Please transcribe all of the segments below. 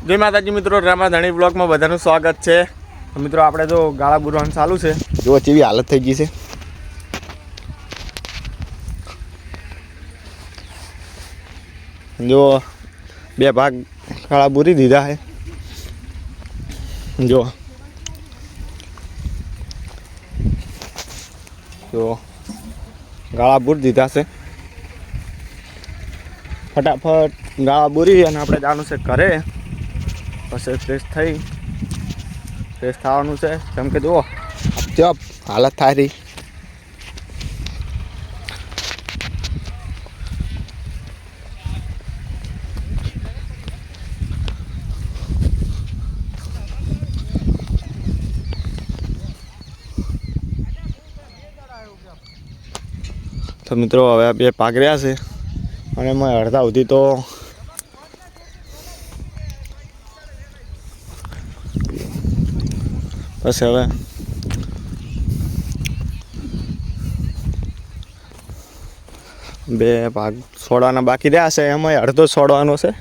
जय माताजी मित्रों, रामाधणी ब्लॉग में बधाનું स्वागत है। तो मित्रों આપણે જો ગાળા બુરવાનું ચાલુ છે। જો કેવી હાલત થઈ ગઈ છે। जो બે ભાગ ગાળા બુરી દીધા है। जो ગાળા બુર દીધા છે। फटाफट गाळा बुरी અને આપણે જવાનું છે ઘરે। પછી ફ્રેશ થઈ ફ્રેશ થવાનું છે। કેમ કે જુઓ ચપ હાલત થાય રહી। તો મિત્રો હવે બે પાક રહ્યા છે અને મેં અડધા સુધી તો બસ હવે બે ભાગ છોડવાના બાકી રહ્યા છે। એમાં અડધો છોડવાનો છે।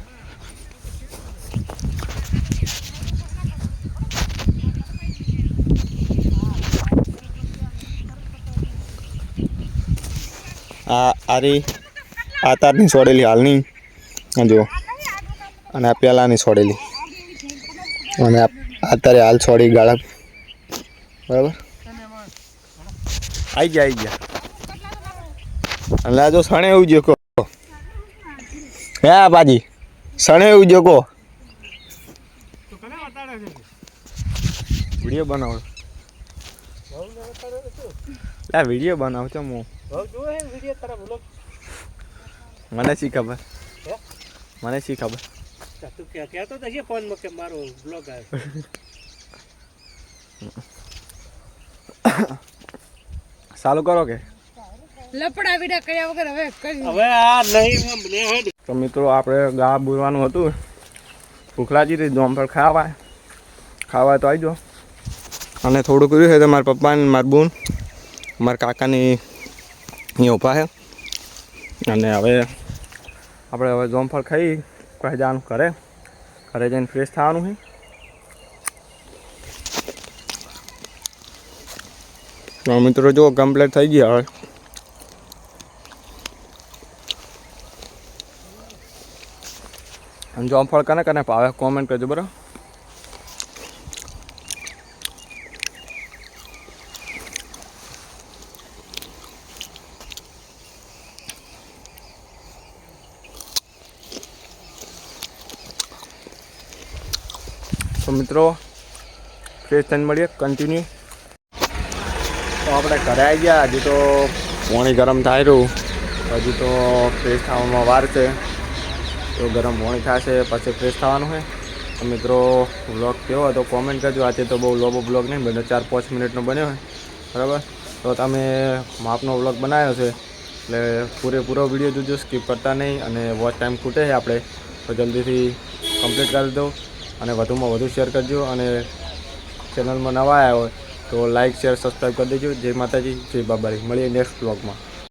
આરી આ તારની છોડેલી હાલની જો અને આ પહેલાંની છોડેલી અને અત્યારે હાલ છોડી ગાળા બરાબર આવી ગયા એટલે આ જો સણે એવું જો કહો હે બાજી સણે એવું જો કહો વિડીયો બનાવો વિડીયો બનાવ છો હું મને શી ખબર મને શી ખબર તું કહેતો તો છે ફોન માં કે મારો બ્લોગ આવ્યો ચાલુ કરો કે લપડા વિડા કર્યા વગર હવે કરી હવે આ નહીં મને હેડ। તો મિત્રો આપણે ગાળા બુરવાનું હતું। ભૂખ લાગી હતી જોમફળ ખાવા તો આવી જાઓ। અને થોડું કર્યું છે તો મારા પપ્પા ને મારા બૂન મારા કાકાની અહીં ઊભા છે। અને હવે આપણે હવે જોમફળ ખાઈ પછી જવાનું ઘરે જઈને ફ્રેશ થવાનું છે। તો મિત્રો જો કમ્પ્લીટ થઈ ગયા હવે જોમફળ કને ભાવે કોમેન્ટ કરજો બરાબર। તો મિત્રો ફ્રેશ થઈને મળીએ કન્ટિન્યુ। તો આપણે ઘરે આવી ગયા। હજી તો પાણી ગરમ થાય રહ્યું, હજી તો ફ્રેશ થવામાં વાર છે। તો ગરમ પાણી થશે પછી ફ્રેશ થવાનું છે। તો મિત્રો વ્લોગ કેવો હતો કોમેન્ટ કરજો। આજે તો બહુ લોબો બ્લોગ નહીં બન્યો, 4-5 મિનિટનો બન્યો હોય બરાબર। તો તમે માપનો વ્લોગ બનાવ્યો છે એટલે પૂરેપૂરો વિડીયો જોજો, સ્કીપ કરતા નહીં। અને વોચ ટાઈમ ખૂટે છે આપણે તો જલ્દીથી કમ્પ્લીટ કરી દો અને વધુમાં વધુ શેર કરજો। અને ચેનલમાં નવા આવ્યા હોય તો લાઇક શેર સબસ્ક્રાઈબ કરી દેજો। જય માતાજી, જય બાબારી। મળીએ નેક્સ્ટ વ્લોગમાં।